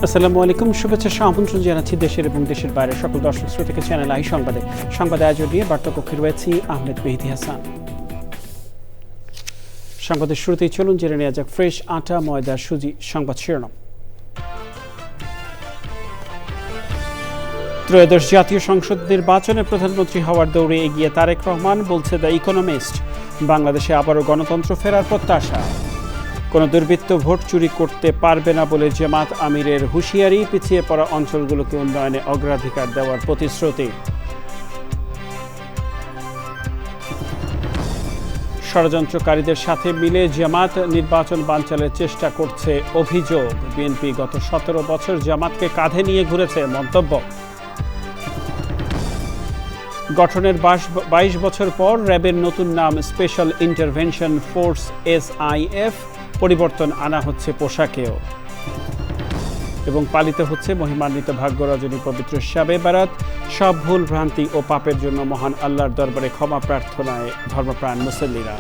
আসসালামু আলাইকুম, শুভেচ্ছা আমন্ত্রণ জানাচ্ছি দেশের এবং দেশের বাইরের সকল দর্শক শ্রোতাকে চ্যানেল আই সংবাদে আয়োজন নিয়ে বার্তাকক্ষে রয়েছি আহমেদ মেহেদী হাসান। সংবাদের শুরুতেই চলুন জেনে নেওয়া যাক ফ্রেশ আটা, ময়দা, সুজি সংবাদ শিরোনাম। ত্রয়োদশ জাতীয় সংসদ নির্বাচনে প্রধানমন্ত্রী হওয়ার দৌড়ে এগিয়ে তারেক রহমান, বলছে দ্য ইকোনমিস্ট। বাংলাদেশে আবারও গণতন্ত্র ফেরার প্রত্যাশা। কোনো দুর্বৃত্ত ভোট চুরি করতে পারবে না বলে জামাত আমিরের হুঁশিয়ারি, পিছিয়ে পড়া অঞ্চলগুলোকে উন্নয়নে অগ্রাধিকার দেওয়ার প্রতিশ্রুতি। ষড়যন্ত্রকারীদের সাথে মিলে জামাত নির্বাচন বানচালের চেষ্টা করছে অভিযোগ। বিএনপি গত 17 বছর জামাতকে কাঁধে নিয়ে ঘুরেছে, মন্তব্য। গঠনের 22 বছর পর র্যাবের নতুন নাম স্পেশাল ইন্টারভেনশন ফোর্স SIF, পরিবর্তন আনা হচ্ছে পোশাকেও। এবং পালিত হচ্ছে মহিমান্বিত ভাগ্য রজনী পবিত্র শবে বারাত। সব ভুল ভ্রান্তি ও পাপের জন্য মহান আল্লাহর দরবারে ক্ষমা প্রার্থনায় ধর্মপ্রাণ মুসল্লিরা।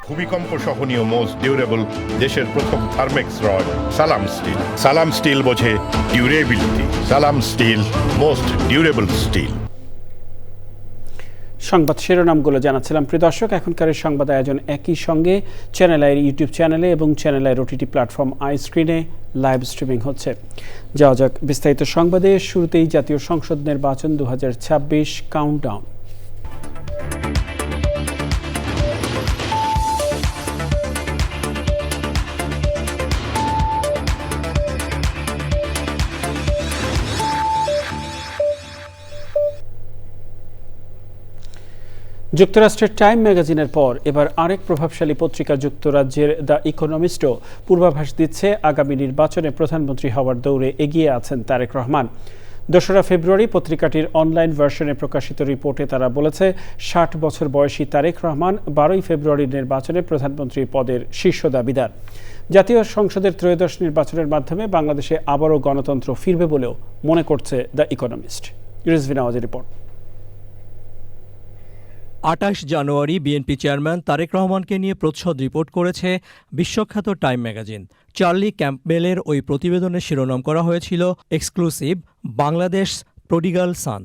ভূমিকম্প সহনীয় মোস্ট ডিউরেবল দেশের প্রথম থার্মেক্স রড সালাম স্টিল। সালাম স্টিল বোঝে ডিউরেবিলিটি। সালাম স্টিল, মোস্ট ডিউরেবল স্টিল। সংবাদ শিরোনামগুলো জানাচ্ছিলাম। প্রিয় দর্শক, এখনকার সংবাদ আয়োজন একই সঙ্গে চ্যানেল আইয়ের ইউটিউব চ্যানেলে এবং চ্যানেল আইয়ের OTT প্ল্যাটফর্ম আইস্ক্রিনে লাইভ স্ট্রিমিং হচ্ছে। যাওয়া যাক বিস্তারিত সংবাদে। শুরুতেই জাতীয় সংসদ নির্বাচন 2026 কাউন্টডাউন। যুক্তরাষ্ট্রের টাইম ম্যাগাজিনের পর এবার আরেক প্রভাবশালী পত্রিকা যুক্তরাজ্যের দ্য ইকোনমিস্টও পূর্বাভাস দিচ্ছে আগামী নির্বাচনে প্রধানমন্ত্রী হওয়ার দৌড়ে এগিয়ে আছেন তারেক রহমান। 2রা ফেব্রুয়ারি পত্রিকাটির অনলাইন ভার্সনে প্রকাশিত রিপোর্টে তারা বলেছে, 60 বছর বয়সী তারেক রহমান 12ই ফেব্রুয়ারির নির্বাচনে প্রধানমন্ত্রী পদের শীর্ষ দাবিদার। জাতীয় সংসদের ত্রয়োদশ নির্বাচনের মাধ্যমে বাংলাদেশে আবারও গণতন্ত্র ফিরবে বলেও মনে করছে দ্য ইকোনমিস্ট। রিজভিন আওয়াজের রিপোর্ট। 28 জানুয়ারি বিএনপি চেয়ারম্যান তারেক রহমানকে নিয়ে প্রচ্ছদ রিপোর্ট করেছে বিশ্বখ্যাত টাইম ম্যাগাজিন। চার্লি ক্যাম্পবেলের ওই প্রতিবেদনের শিরোনাম করা হয়েছিল এক্সক্লুসিভ বাংলাদেশ প্রডিগাল সান।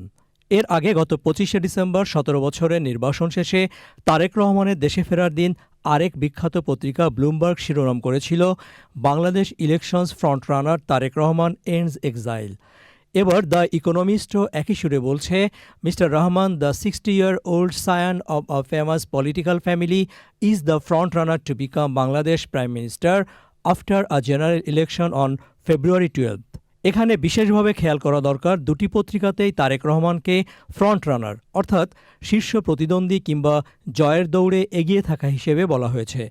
এর আগে গত 25শে ডিসেম্বর 17 বছরের নির্বাসন শেষে তারেক রহমানের দেশে ফেরার দিন আরেক বিখ্যাত পত্রিকা ব্লুমবার্গ শিরোনাম করেছিল Bangladesh elections frontrunner Tarek Rahman ends exile. এবার দ্য ইকোনমিস্টও একই সুরে বলছে, mister Rahman, the 60-year-old scion of a famous political family, is the front-runner to become Bangladesh Prime Minister after a general election on February 12th. এখানে বিশেষভাবে খেয়াল করা দরকার, দুটি পত্রিকাতেই তারেক রহমানকে ফ্রন্ট রানার অর্থাৎ শীর্ষ প্রতিদ্বন্দ্বী কিংবা জয়ের দৌড়ে এগিয়ে থাকা হিসেবে বলা হয়েছে।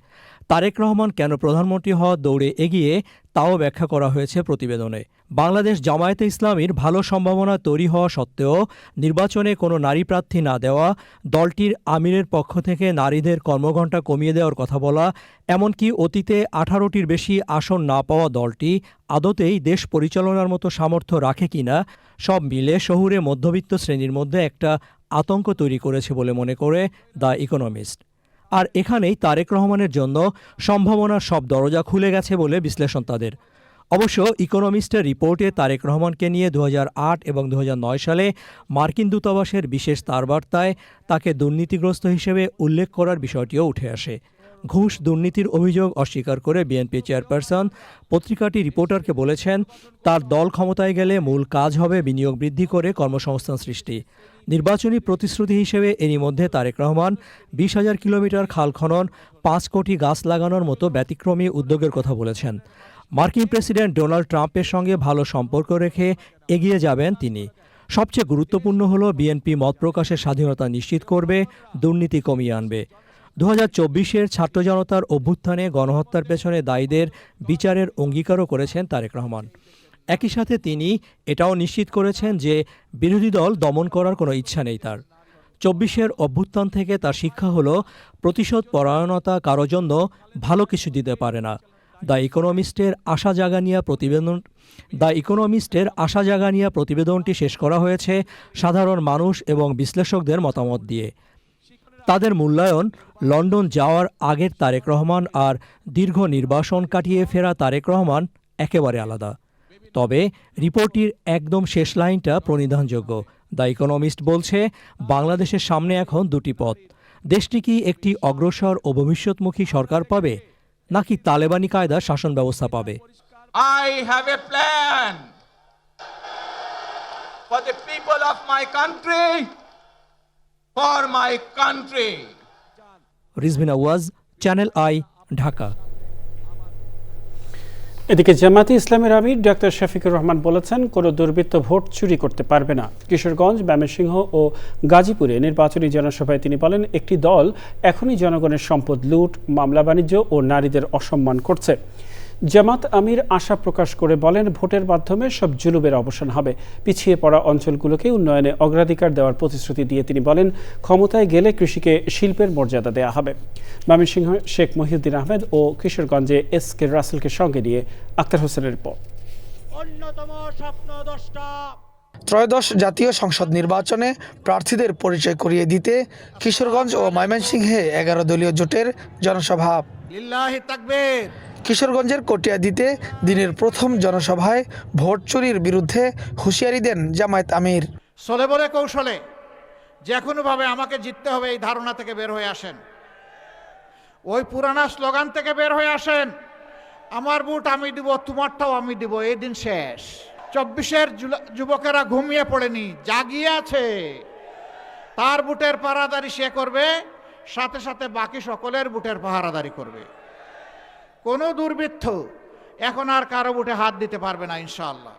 তারেক রহমান কেন প্রধানমন্ত্রী হওয়ার দৌড়ে এগিয়ে তাও ব্যাখ্যা করা হয়েছে প্রতিবেদনে। বাংলাদেশ জামায়াতে ইসলামীর ভালো সম্ভাবনা তৈরি হওয়া সত্ত্বেও নির্বাচনে কোনো নারী প্রার্থী না দেওয়া, দলটির আমিরের পক্ষ থেকে নারীদের কর্মঘণ্টা কমিয়ে দেওয়ার কথা বলা, এমনকি অতীতে 18টির বেশি আসন না পাওয়া দলটি আদতেই দেশ পরিচালনার মতো সামর্থ্য রাখে কিনা, সব মিলে শহুরে মধ্যবিত্ত শ্রেণীর মধ্যে একটা আতঙ্ক তৈরি করেছে বলে মনে করে দ্য ইকোনমিস্ট। আর এখানেই তারেক রহমানের জন্য সম্ভাবনার সব দরজা খুলে গেছে বলে বিশ্লেষণ তাদের। অবশ্য ইকোনমিস্টের রিপোর্টে তারেক রহমানকে নিয়ে 2008 এবং 2009 সালে মার্কিন দূতাবাসের বিশেষ তারবার্তায় তাকে দুর্নীতিগ্রস্ত হিসেবে উল্লেখ করার বিষয়টিও উঠে আসে। ঘুষ দুর্নীতির অভিযোগ অস্বীকার করে বিএনপি চেয়ারপারসন পত্রিকাটি রিপোর্টারকে বলেছেন, তার দল ক্ষমতায় গেলে মূল কাজ হবে বিনিয়োগ বৃদ্ধি করে কর্মসংস্থান সৃষ্টি। নির্বাচনী প্রতিশ্রুতি হিসেবে এরই মধ্যে তারেক রহমান 20,000 কিলোমিটার খাল খনন, 5 কোটি গাছ লাগানোর মতো ব্যতিক্রমী উদ্যোগের কথা বলেছেন। মার্কিন প্রেসিডেন্ট ডোনাল্ড ট্রাম্পের সঙ্গে ভালো সম্পর্ক রেখে এগিয়ে যাবেন তিনি। সবচেয়ে গুরুত্বপূর্ণ হল বিএনপি মত প্রকাশের স্বাধীনতা নিশ্চিত করবে, দুর্নীতি কমিয়ে আনবে। 2024-এর ছাত্র জনতার অভ্যুত্থানে গণহত্যার পেছনে দায়ীদের বিচারের অঙ্গীকারও করেছেন তারেক রহমান। একই সাথে তিনি এটাও নিশ্চিত করেছেন যে বিরোধী দল দমন করার কোনো ইচ্ছা নেই তার। 24-এর অভ্যুত্থান থেকে তার শিক্ষা হলো, প্রতিশোধ পরায়ণতা কারো জন্য ভালো কিছু দিতে পারে না। দ্য ইকোনমিস্টের আশা জাগানিয়া প্রতিবেদনটি শেষ করা হয়েছে সাধারণ মানুষ এবং বিশ্লেষকদের মতামত দিয়ে। তাদের মূল্যায়ন লন্ডন যাওয়ার আগের তারেক রহমান আর দীর্ঘ নির্বাসন কাটিয়ে ফেরা তারেক রহমান একেবারে আলাদা। তবে রিপোর্টটির একদম শেষ লাইনটা প্রণিধানযোগ্য। দ্য ইকোনমিস্ট বলছে, বাংলাদেশের সামনে এখন দুটি পথ। দেশটি কি একটি অগ্রসর ও ভবিষ্যৎমুখী সরকার পাবে, নাকি তালেবানি কায়দার শাসন ব্যবস্থা পাবে? I have a plan for the people of my country, for my country. রিজভিন আওয়াজ, চ্যানেল আই, ঢাকা। এদিকে জামায়াতে ইসলামের আমির ডক্টর শফিকুর রহমান বলেছেন, কোনো দুর্বৃত্ত ভোট চুরি করতে পারবে না। কিশোরগঞ্জ, ময়মনসিংহ ও গাজীপুরে নির্বাচনী জনসভায় তিনি বলেন, একটি দল এখনই জনগণের সম্পদ লুট, মামলা বাণিজ্য ও নারীদের অসম্মান করছে। জামাত আমির আশা প্রকাশ করে বলেন, ভোটের মাধ্যমে সব জুলুমের অবসান হবে। পিছিয়ে পড়া অঞ্চলগুলোকে উন্নয়নে অগ্রাধিকার দেওয়ার প্রতিশ্রুতি দিয়ে তিনি বলেন, ক্ষমতায় গেলে কৃষিকে শিল্পের মর্যাদা দেওয়া হবে। ময়মনসিংহ শেখ মহিউদ্দিন আহমেদ ও কিশোরগঞ্জে এস কে রাসেলকে সঙ্গে নিয়ে আক্তার হোসেনের রিপোর্ট। ত্রয়োদশ জাতীয় সংসদ নির্বাচনে প্রার্থীদের পরিচয় করিয়ে দিতে কিশোরগঞ্জ ও ময়মনসিংহে 11 দলীয় জোটের জনসভা। কিশোরগঞ্জের কটিয়াদীতে দিনের প্রথম জনসভায় ভোট চুরির বিরুদ্ধে হুঁশিয়ারি দেন জামায়াত আমির। চলে বলে কৌশলে যে কোনোভাবে আমাকে জিততে হবে এই ধারণা থেকে বের হয়ে আসেন, ওই পুরানা স্লোগান থেকে বের হয়ে আসেন। আমার ভোট আমি দিব, তোমারটাও আমি দিব, এই দিন শেষ। 24-এর যুবকেরা ঘুমিয়ে পড়েনি, জাগিয়ে আছে। তার বুটের পাহারাদারি সে করবে, সাথে সাথে বাকি সকলের বুটের পাহারাদারি করবে। কোনো দুর্বৃত্ত এখন আর কারো বুটে হাত দিতে পারবে না ইনশাআল্লাহ।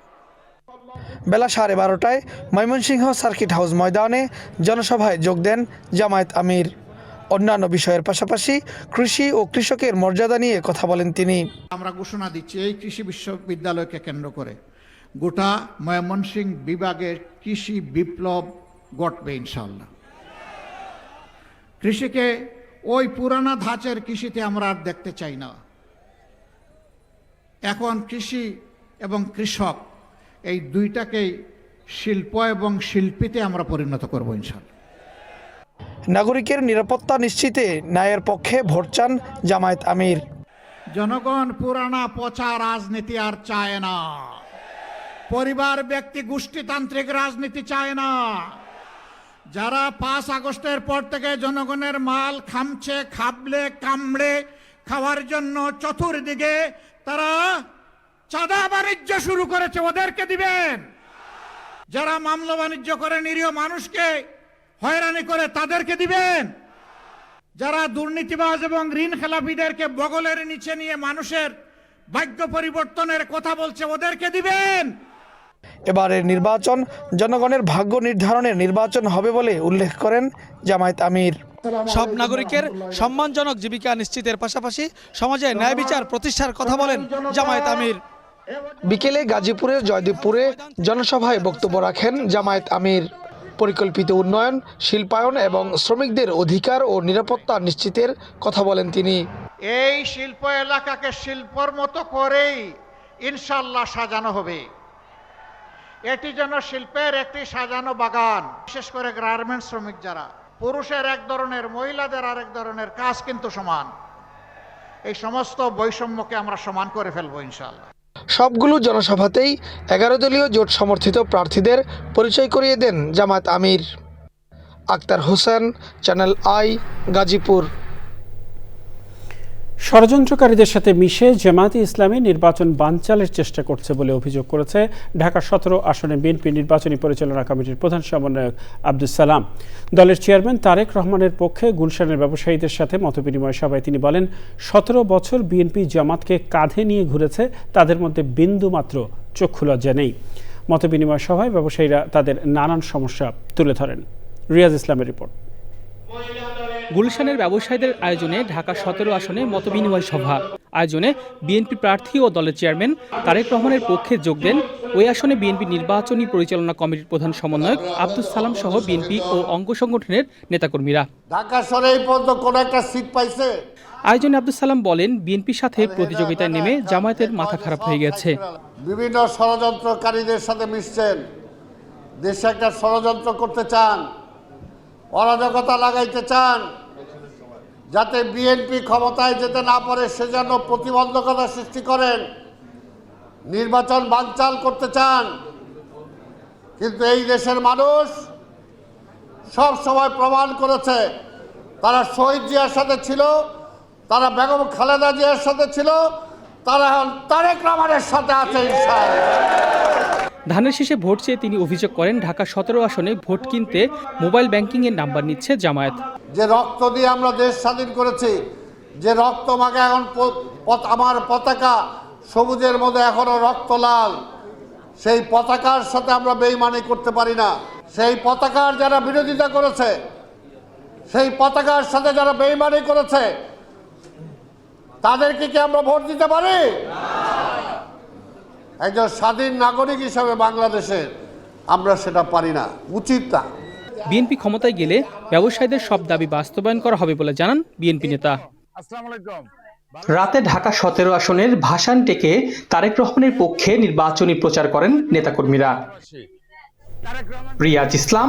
বেলা 12:30টায় ময়মনসিংহ সার্কিট হাউস ময়দানে জনসভায় যোগ দেন জামায়াত আমির। অন্যান্য বিষয়ের পাশাপাশি কৃষি ও কৃষকের মর্যাদা নিয়ে কথা বলেন তিনি। আমরা ঘোষণা দিচ্ছি, এই কৃষি বিশ্ববিদ্যালয়কে কেন্দ্র করে গোটা ময়মনসিংহ বিভাগের কৃষি বিপ্লব ঘটবে ইনশাআল্লাহ। কৃষিকে ওই পুরানা ধাঁচের কৃষিতে আমরা আর দেখতে চাই না। এখন কৃষি এবং কৃষক এই দুইটাকেই শিল্প এবং শিল্পীতে আমরা পরিণত করব ইনশাআল্লাহ। নাগরিকের নিরাপত্তা নিশ্চিতে ন্যায়ের পক্ষে ভোট চান জামায়াত আমির। জনগণ পুরানা পচা রাজনীতি আর চায় না, পরিবার ব্যক্তি গোষ্ঠীতান্ত্রিক রাজনীতি চায় না। যারা 5 আগস্টের পর থেকে জনগণের মাল খামছে, খাবলে কামড়ে খাওয়ার জন্য চতুর্দিকে তারা চাঁদা বাণিজ্য শুরু করেছে, ওদেরকে দিবেন। যারা মামলা বাণিজ্য করে নিরীহ মানুষকে হয়রানি করে তাদেরকে দিবেন। যারা দুর্নীতিবাজ এবং ঋণ খেলাপিদেরকে বগলের নিচে নিয়ে মানুষের ভাগ্য পরিবর্তনের কথা বলছে, ওদেরকে দিবেন। এবারের নির্বাচন জনগণের ভাগ্য নির্ধারণের নির্বাচন হবে বলে উল্লেখ করেন জামায়াত আমির। সব নাগরিকের সম্মানজনক জীবিকা নিশ্চিতের পাশাপাশি সমাজে ন্যায় বিচার প্রতিষ্ঠার কথা বলেন জামায়াত আমির। বিকেলে গাজীপুরের জয়দেবপুরে জনসভায় বক্তব্য রাখেন জামায়াত আমির। পরিকল্পিত উন্নয়ন, শিল্পায়ন এবং শ্রমিকদের অধিকার ও নিরাপত্তা নিশ্চিতের কথা বলেন তিনি। এই শিল্প এলাকাকে শিল্পর মতো করেই ইনশাআল্লাহ সাজানো হবে। এটি যেন শিল্পের একটি সাজানো বাগান। বিশেষ করে গার্মেন্টস শ্রমিক যারা, পুরুষের এক ধরনের, মহিলাদের আরেক ধরনের, কাজ কিন্তু সমান। এই সমস্ত বৈষম্যকে আমরা সমান করে ফেলবো ইনশাআল্লাহ। সবগুলো জনসভাতেই 11 দলীয় জোট সমর্থিত প্রার্থীদের পরিচয় করিয়ে দেন জামায়াত আমির। Akhtar Hossain, channel I, Gazipur. ষড়যন্ত্রকারীদের সাথে মিশে জামায়াতে ইসলামী নির্বাচন বানচালের চেষ্টা করছে বলে অভিযোগ করেছে ঢাকা 17 আসনে বিএনপি নির্বাচনী পরিচালনা কমিটির প্রধান সমন্বয়ক আব্দুস সালাম। দলের চেয়ারম্যান তারেক রহমানের পক্ষে গুলশানের ব্যবসায়ীদের সাথে মতবিনিময় সভায় তিনি বলেন, 17 বছর বিএনপি জামাতকে কাঁধে নিয়ে ঘুরেছে, তাদের মধ্যে বিন্দুমাত্র চক্ষু লজ্জা নেই। মতবিনিময় সভায় ব্যবসায়ীরা তাদের নানান সমস্যা তুলে ধরেন। রিয়াজ ইসলামের রিপোর্ট। গুলশানের ব্যবসায়ীদের আয়োজনে ঢাকা 17 আসনে মতবিনিময় সভা আয়োজনে বিএনপি প্রার্থী ও দলের চেয়ারম্যান তারেক রহমানের পক্ষে যোগ দেন ওই আসনে বিএনপি নির্বাচনী পরিচালনা কমিটির প্রধান সমন্বয়ক আব্দুস সালাম সহ বিএনপি ও অঙ্গ সংগঠনের নেতাকর্মীরা। ঢাকা শহরে এই পর্যন্ত কোন একটা সিট পাইছে? আয়োজনে আব্দুস সালাম বলেন, বিএনপির সাথে প্রতিযোগিতায় নেমে জামায়াতের মাথা খারাপ হয়ে গেছে। বিভিন্ন ষড়যন্ত্রকারীদের সাথে মিশছেন, দেশে একটা ষড়যন্ত্র করতে চান। অরাজকতা লাগাইতে চান, যাতে বিএনপি ক্ষমতায় যেতে না পারে সেজন্য প্রতিবন্ধকতা সৃষ্টি করেন, নির্বাচন বানচাল করতে চান। কিন্তু এই দেশের মানুষ সব সময় প্রমাণ করেছে তারা শহীদ জিয়ার সাথে ছিল, তারা বেগম খালেদা জিয়ার সাথে ছিল, তারা এখন তারেক রহমানের সাথে আছে ইনশাআল্লাহ। ধানের শীষে ভোট চেয়ে তিনি অভিযোগ করেন ঢাকা 17 আসনে ভোট কিনতে মোবাইল ব্যাংকিংয়ের নাম্বার নিচ্ছে জামায়াত। যে রক্ত দিয়ে আমরা দেশ স্বাধীন করেছি, যে রক্ত মাখা এখন আমার পতাকা সবুজের মধ্যে এখনো রক্ত লাল, সেই পতাকার সাথে আমরা বেইমানি করতে পারি না। সেই পতাকার যারা বিরোধিতা করেছে, সেই পতাকার সাথে যারা বেইমানি করেছে, তাদেরকে কি আমরা ভোট দিতে পারি? একজন স্বাধীন নাগরিক হিসাবে বাংলাদেশের আমরা সেটা পারি না, উচিত না। বিএনপি ক্ষমতায় গেলে ব্যবসায়ীদের সব দাবি বাস্তবায়ন করা হবে বলে জানান বিএনপি নেতা। রাতে ঢাকা 17 আসনের ভাসান টেকে তারেক রহমানের পক্ষে নির্বাচনী প্রচার করেন নেতাকর্মীরা। রিয়াজ ইসলাম,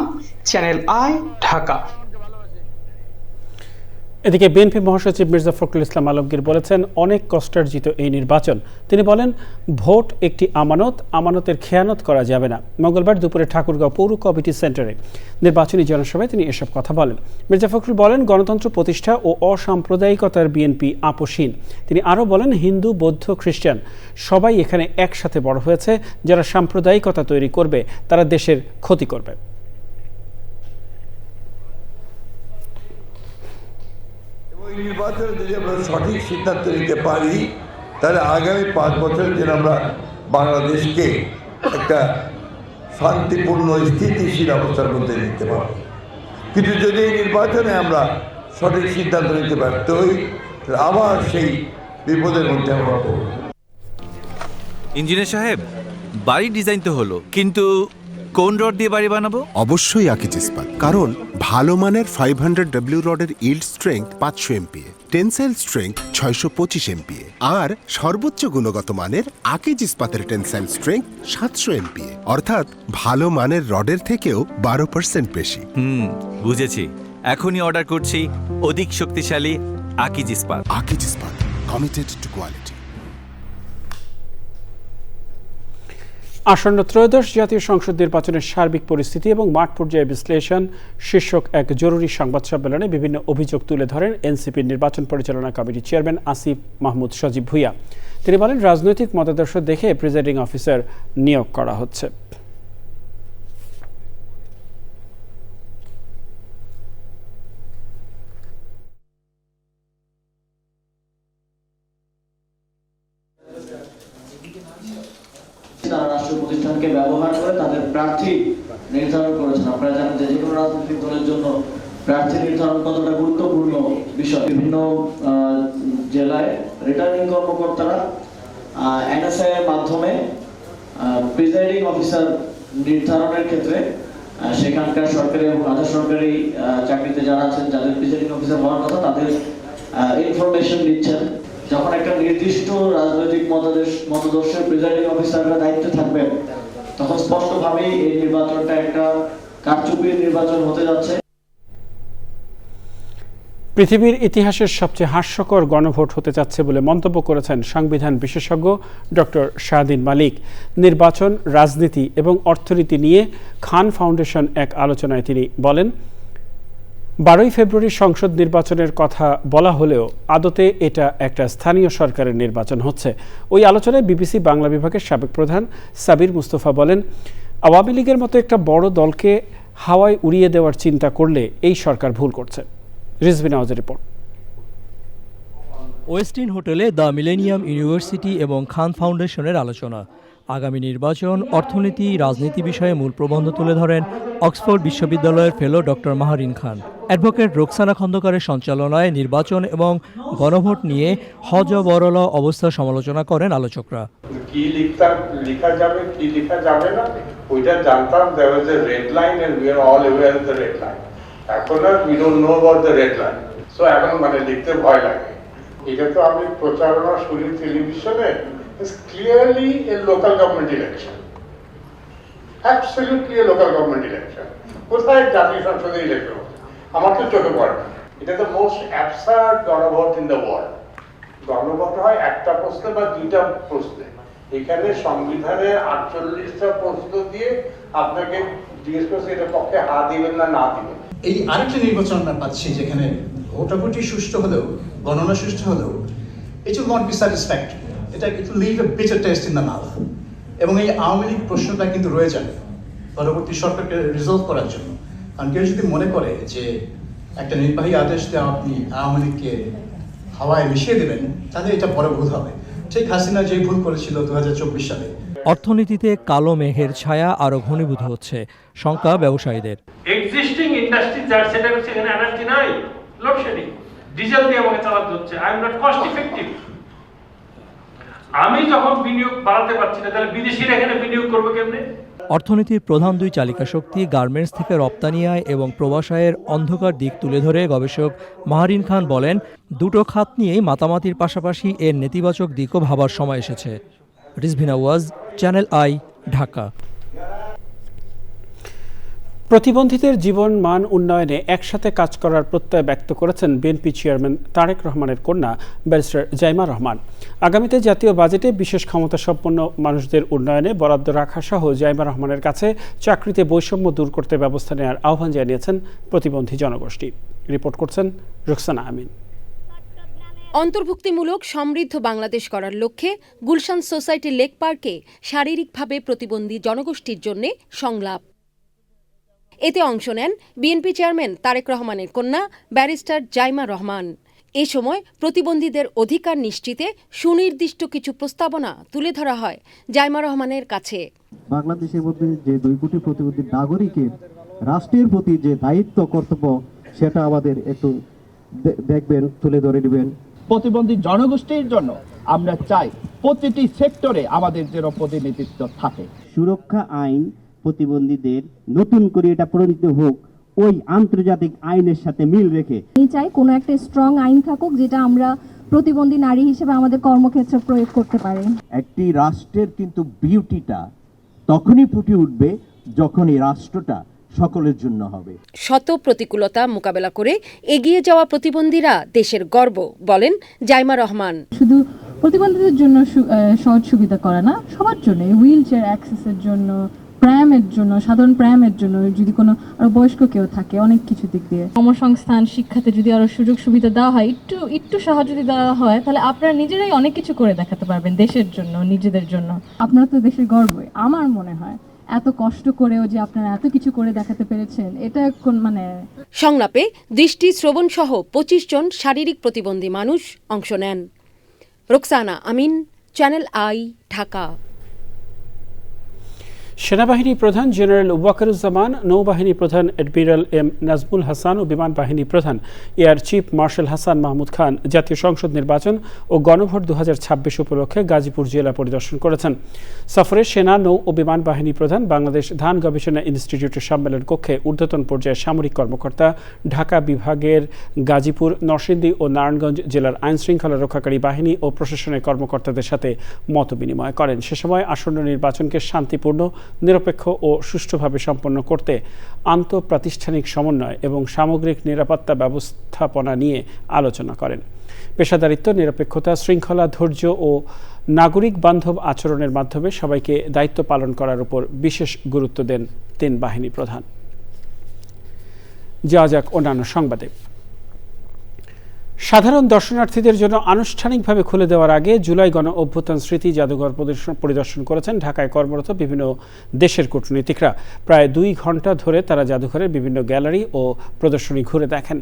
চ্যানেল আই, ঢাকা। এদিকে বিএনপি মহাসচিব মির্জা ফখরুল ইসলাম আলমগীর বলেছেন, অনেক কষ্টার্জিত এই নির্বাচন। তিনি বলেন, ভোট একটি আমানত, আমানতের খেয়ানত করা যাবে না। মঙ্গলবার দুপুরে ঠাকুরগাঁও পৌর কমিটি সেন্টারে নির্বাচনী জনসভায় তিনি এসব কথা বলেন। মির্জা ফখরুল বলেন, গণতন্ত্র প্রতিষ্ঠা ও অসাম্প্রদায়িকতার বিএনপি আপোষহীন। তিনি আরও বলেন, হিন্দু, বৌদ্ধ, খ্রিস্টান সবাই এখানে একসাথে বড় হয়েছে। যারা সাম্প্রদায়িকতা তৈরি করবে তারা দেশের ক্ষতি করবে। নির্বাচনে যদি আমরা সঠিক সিদ্ধান্ত নিতে পারি, তাহলে আগামী 5 বছর যেন আমরা বাংলাদেশকে একটা শান্তিপূর্ণ স্থিতিশীল অবস্থার মধ্যে নিতে পারব। কিন্তু যদি এই নির্বাচনে আমরা সঠিক সিদ্ধান্ত নিতে ব্যর্থ হই, তাহলে আবার সেই বিপদের মধ্যে আমরা পড়ব। ইঞ্জিনিয়ার সাহেব, বাড়ি ডিজাইন তো হলো, কিন্তু কোন রড দিয়ে বাড়ি বানাবো? অবশ্যই আকিজ ইস্পাত, কারণ ভালো মানের 500W রডের yield strength 500 MPa, tensile strength 625 MPa, আর সর্বোচ্চ গুণগত মানের আকিজ ইস্পাতের টেনসাইল স্ট্রেংথ 700 MPa, অর্থাৎ ভালো মানের রডের থেকেও 12% বেশি। বুঝেছি, এখনই অর্ডার করছি অধিক শক্তিশালী আকিজ ইস্পাত। আকিজ ইস্পাত, কমিটেড টু কোয়ালিটি। আসন্ন ত্রয়োদশ জাতীয় সংসদ নির্বাচনের সার্বিক পরিস্থিতি এবং মাঠ পর্যায়ে বিশ্লেষণ শীর্ষক এক জরুরি সংবাদ সম্মেলনে বিভিন্ন অভিযোগ তুলে ধরেন এনসিপির নির্বাচন পরিচালনা কমিটির চেয়ারম্যান আসিফ মাহমুদ সজীব ভুঁইয়া। তিনি বলেন, রাজনৈতিক মতাদর্শ দেখে প্রিজাইডিং অফিসার নিয়োগ করা হচ্ছে। তারা রাষ্ট্র প্রতিষ্ঠানকে ব্যবহার করে তাদের প্রার্থী নির্ধারণ করেছেন। আপনারা জানেন যে কোনো রাজনৈতিক দলের জন্য প্রার্থী নির্ধারণ কতটা গুরুত্বপূর্ণ বিষয়। বিভিন্ন জেলায় রিটার্নিং কর্মকর্তারা এনএসআই এর মাধ্যমে প্রিজাইডিং অফিসার নির্ধারণের ক্ষেত্রে সেখানকার সরকারি এবং আধা সরকারি চাকরিতে যারা আছেন, যাদের প্রিজাইডিং অফিসার হওয়ার কথা, তাদের ইনফরমেশন দিচ্ছেন। যখন একটা নির্দিষ্ট রাজনৈতিক মতাদর্শের প্রিজাইডিং অফিসাররা দায়িত্বে থাকবেন, তখন স্পষ্টভাবেই এই নির্বাচনটা একটা কারচুপির নির্বাচন হতে যাচ্ছে। পৃথিবীর ইতিহাসের সবচেয়ে হাস্যকর গণভোট হতে যাচ্ছে বলে মন্তব্য করেছেন সংবিধান বিশেষজ্ঞ ডক্টর শাহদিন মালিক। নির্বাচন, রাজনীতি এবং অর্থনীতি নিয়ে খান ফাউন্ডেশন এক আলোচনায় তিনি বলেন, 12ই ফেব্রুয়ারি সংসদ নির্বাচনের কথা বলা হলেও আদতে এটা একটা স্থানীয় সরকারের নির্বাচন হচ্ছে। ওই আলোচনায় বিবিসি বাংলা বিভাগের সাবেক প্রধান সাবির মুস্তফা বলেন, আওয়ামী লীগের মতো একটা বড় দলকে হাওয়ায় উড়িয়ে দেওয়ার চিন্তা করলে এই সরকার ভুল করছে। রিজভী নওয়াজের রিপোর্ট। ওয়েস্টিন হোটেলে দ্য মিলেনিয়াম ইউনিভার্সিটি এবং খান ফাউন্ডেশনের আলোচনা। আগামী নির্বাচন, অর্থনীতি, রাজনীতি বিষয়ে মূল প্রবন্ধ তুলে ধরেন অক্সফোর্ড বিশ্ববিদ্যালয়ের ফেলো ডক্টর মাহারিন খান। অ্যাডভোকেট রোকসানা খন্দকারের সঞ্চালনায় নির্বাচন এবং গণভোট নিয়ে হযবরল অবস্থার সমালোচনা করেন আলোচকরা। কি লেখা যাবে, কি লেখা যাবে না, ওইটা জানতাম। there was a red line and we are all aware of the red line. এখন we don't know about the red line. So এখন মানে লিখতে ভয় লাগে। এটা তো আমি প্রচারণা শুনি টেলিভিশনে। It's clearly a local government election. Absolutely a local government election. কোথায় জাতীয় সংসদে ইলেকশন? আমার তো চোখে পড়ে না। এটা দ্য মোস্ট অ্যাবসার্ড গণভোট ইন দ্য ওয়ার্ল্ড। গণভোট হয় একটা প্রশ্নে বা দুইটা প্রশ্নে, এখানে সংবিধানের 48টা প্রশ্ন দিয়ে আপনাকে জিজ্ঞেস করছে এটা পক্ষে হা দিবেন না না দিবেন। এই আরেকটা নির্বাচন আমরা পাচ্ছি যেখানে ভোটাভুটি সুষ্ঠু হলেও, গণনা সুষ্ঠু হলেও, it will not be satisfactory. এটা it will leave a bitter taste in the mouth. এবং এই আওয়ামী লীগ প্রশ্নটা কিন্তু রয়ে যাবে পরবর্তী সরকারকে রিজলভ করার জন্য। কারণ কেউ যদি মনে করে যে একটা নির্বাহী আদেশ দেওয়া আপনি আওয়ামী লীগকে হাওয়ায় মিশিয়ে দেবেন, তাহলে এটা বড় ভুল হবে। ঠিক হাসিনা যে ভুল করেছিল 2024 সালে। অর্থনীতিতে কালো মেঘের ছায়া আরও ঘনীভূত হচ্ছে, শঙ্কা ব্যবসায়ীদের। এক্সিস্টিং ইন্ডাস্ট্রি যার সেটা হচ্ছে এখানে এনার্জি নাই, লোডশেডিং, ডিজেল দিয়ে আমাকে চালাতে হচ্ছে, I am not cost effective. আমি যখন বিনিয়োগ বাড়াতে পারছি না, তাহলে বিদেশিরা এখানে বিনিয়োগ করবে কেমনে? অর্থনীতির প্রধান দুই চালিকা শক্তি গার্মেন্টস থেকে রপ্তানি আয় এবং প্রবাস আয়ের অন্ধকার দিক তুলে ধরে গবেষক মাহারিন খান বলেন, দুটো খাত নিয়েই মাতামাতির পাশাপাশি এর নেতিবাচক দিকও ভাবার সময় এসেছে। রিজভিনা ওয়াজ, চ্যানেল আই, ঢাকা। প্রতিবন্ধীদের জীবন মান উন্নয়নে একসাথে কাজ করার প্রত্যয় ব্যক্ত করেছেন বিএনপি চেয়ারম্যান তারেক রহমানের কন্যা ব্যারিস্টার জাইমা রহমান। আগামীতে জাতীয় বাজেটে বিশেষ ক্ষমতাসম্পন্ন মানুষদের উন্নয়নে বরাদ্দ রাখা সহ জাইমা রহমানের কাছে চাকরিতে বৈষম্য দূর করতে ব্যবস্থা নেওয়ার আহ্বান জানিয়েছেন প্রতিবন্ধী জনগোষ্ঠী। রিপোর্ট করছেন রুকসানা আমিন। অন্তর্ভুক্তিমূলক সমৃদ্ধ বাংলাদেশ করার লক্ষ্যে গুলশান সোসাইটি লেক পার্কে শারীরিকভাবে প্রতিবন্ধী জনগোষ্ঠীর জন্য সংলাপ। এতে অংশ নেন বিএনপি চেয়ারম্যান তারেক রহমানের কন্যা ব্যারিস্টার জাইমা রহমান। এ সময় প্রতিবন্ধীদের অধিকার নিশ্চিতে সুনির্দিষ্ট কিছু প্রস্তাবনা তুলে ধরা হয় জাইমা রহমানের কাছে। বাংলাদেশের মধ্যে যে 2 কোটি প্রতিবন্ধী নাগরিকের রাষ্ট্রের প্রতি যে দায়িত্ব কর্তব্য, সেটা আমাদের একটু দেখবেন, তুলে ধরে দিবেন। প্রতিবন্ধী জনগোষ্ঠীর জন্য আমরা চাই প্রতিটি সেক্টরে আমাদের যেন প্রতিনিধিত্ব থাকে। সুরক্ষা আইন প্রতিবন্ধীদের নতুন করে এটা প্রণীত হোক ওই আন্তর্জাতিক আইনের সাথে মিল রেখে। আমি চাই কোনো একটা স্ট্রং আইন থাকুক যেটা আমরা প্রতিবন্ধী নারী হিসেবে আমাদের কর্মক্ষেত্রে প্রয়োগ করতে পারি। একটি রাষ্ট্রের কিন্তু বিউটিটা তখনই ফুটে উঠবে যখন এই রাষ্ট্রটা সকলের জন্য হবে। শত প্রতিকূলতা মোকাবেলা করে এগিয়ে যাওয়া প্রতিবন্ধীরা দেশের গর্ব, বলেন জাইমা রহমান। শুধু প্রতিবন্ধীদের জন্য সহজ সুবিধা করা না, সবার জন্য, হুইল চেয়ার অ্যাক্সেসের জন্য, প্র্যামের জন্য, সাধারণ প্র্যামের জন্য, যদি কোনো আরো বয়স্ক কেউ থাকে, অনেক কিছু দিক দিয়ে কর্মসংস্থান, শিক্ষাতে যদি আরো সুযোগ সুবিধা দেওয়া হয়, একটু সাহায্য যদি দেওয়া হয়, তাহলে আপনারা নিজেরাই অনেক কিছু করে দেখাতে পারবেন দেশের জন্য, নিজেদের জন্য। আপনারা তো দেশের গর্ব। আমার মনে হয় এত কষ্ট করেও যে আপনারা এত কিছু করে দেখাতে পেরেছেন, এটা কোন মানে। সংলাপে দৃষ্টি, শ্রবণ সহ 25 জন শারীরিক প্রতিবন্ধী মানুষ অংশ নেন। Roksana Amin, channel I, Dhaka. সেনাবাহিনী প্রধান জেনারেল ওয়াকারুজ্জামান, নৌবাহিনী প্রধান অ্যাডমিরাল এম নাজমুল হাসান ও বিমান বাহিনী প্রধান air chief marshal Hasan Mahmud Khan জাতীয় সংসদ নির্বাচন ও গণভোট 2026 উপলক্ষে গাজীপুর জেলা পরিদর্শন করেছেন। সফরে সেনা, নৌ ও বিমান বাহিনী প্রধান, বাংলাদেশ ধান গবেষণা ইনস্টিটিউটের সম্মেলন কক্ষে ঊর্ধ্বতন পর্যায়ের সামরিক কর্মকর্তা, ঢাকা বিভাগের গাজীপুর, নরসিংদী ও নারায়ণগঞ্জ জেলার আইনশৃঙ্খলা রক্ষাকারী বাহিনী ও প্রশাসনের কর্মকর্তাদের সাথে মত বিনিময় করেন। সে সময় আসন্ন নির্বাচনকে শান্তিপূর্ণ, নিরপেক্ষ ও সুষ্ঠুভাবে সম্পন্ন করতে আন্তঃপ্রাতিষ্ঠানিক সমন্বয় এবং সামগ্রিক নিরাপত্তা ব্যবস্থাপনা নিয়ে আলোচনা করেন। পেশাদারিত্ব, নিরপেক্ষতা, শৃঙ্খলা, ধৈর্য ও নাগরিক বান্ধব আচরণের মাধ্যমে সবাইকে দায়িত্ব পালন করার উপর বিশেষ গুরুত্ব দেন 3 বাহিনী প্রধান। যাওয়া যাক অন্যান্য সংবাদে। সাধারণ দর্শনার্থীদের জন্য আনুষ্ঠানিকভাবে খুলে দেওয়ার আগে জুলাই গণ অভ্যুত্থান স্মৃতি জাদুঘর পরিদর্শন করেছেন ঢাকায় কর্মরত বিভিন্ন দেশের কূটনীতিকরা। প্রায় 2 ঘন্টা ধরে তারা জাদুঘরের বিভিন্ন গ্যালারি ও প্রদর্শনী ঘুরে দেখেন।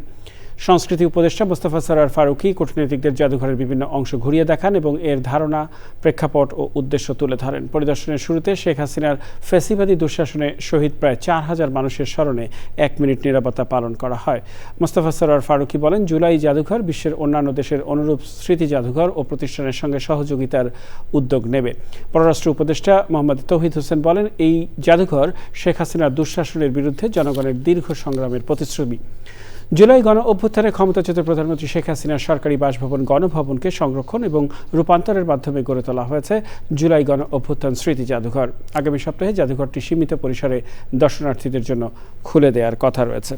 সংস্কৃতি উপদেষ্টা মোস্তফা সরোয়ার ফারুকী কূটনীতিকদের জাদুঘরের বিভিন্ন অংশ ঘুরিয়ে দেখান এবং এর ধারণা, প্রেক্ষাপট ও উদ্দেশ্য তুলে ধরেন। পরিদর্শনের শুরুতে শেখ হাসিনার ফ্যাসিবাদী দুঃশাসনে শহীদ প্রায় 4000 মানুষের স্মরণে 1 মিনিট নীরবতা পালন করা হয়। মোস্তফা সরোয়ার ফারুকী বলেন, জুলাই জাদুঘর বিশ্বের অন্যান্য দেশের অনুরূপ স্মৃতি জাদুঘর ও প্রতিষ্ঠানের সঙ্গে সহযোগিতার উদ্যোগ নেবে। পররাষ্ট্র উপদেষ্টা মোহাম্মদ তৌহিদ হোসেন বলেন, এই জাদুঘর শেখ হাসিনার দুঃশাসনের বিরুদ্ধে জনগণের দীর্ঘ সংগ্রামের প্রতিশ্রুতি। জুলাই গণ অভ্যুত্থানে ক্ষমতাচ্যুত প্রধানমন্ত্রী শেখ হাসিনার সরকারি বাসভবন গণভবনকে সংরক্ষণ এবং রূপান্তরের মাধ্যমে গড়ে তোলা হয়েছে জুলাই গণ অভ্যুত্থান স্মৃতি জাদুঘর। আগামী সপ্তাহে জাদুঘরটি সীমিত পরিসরে দর্শনার্থীদের জন্য খুলে দেওয়ার কথা রয়েছে।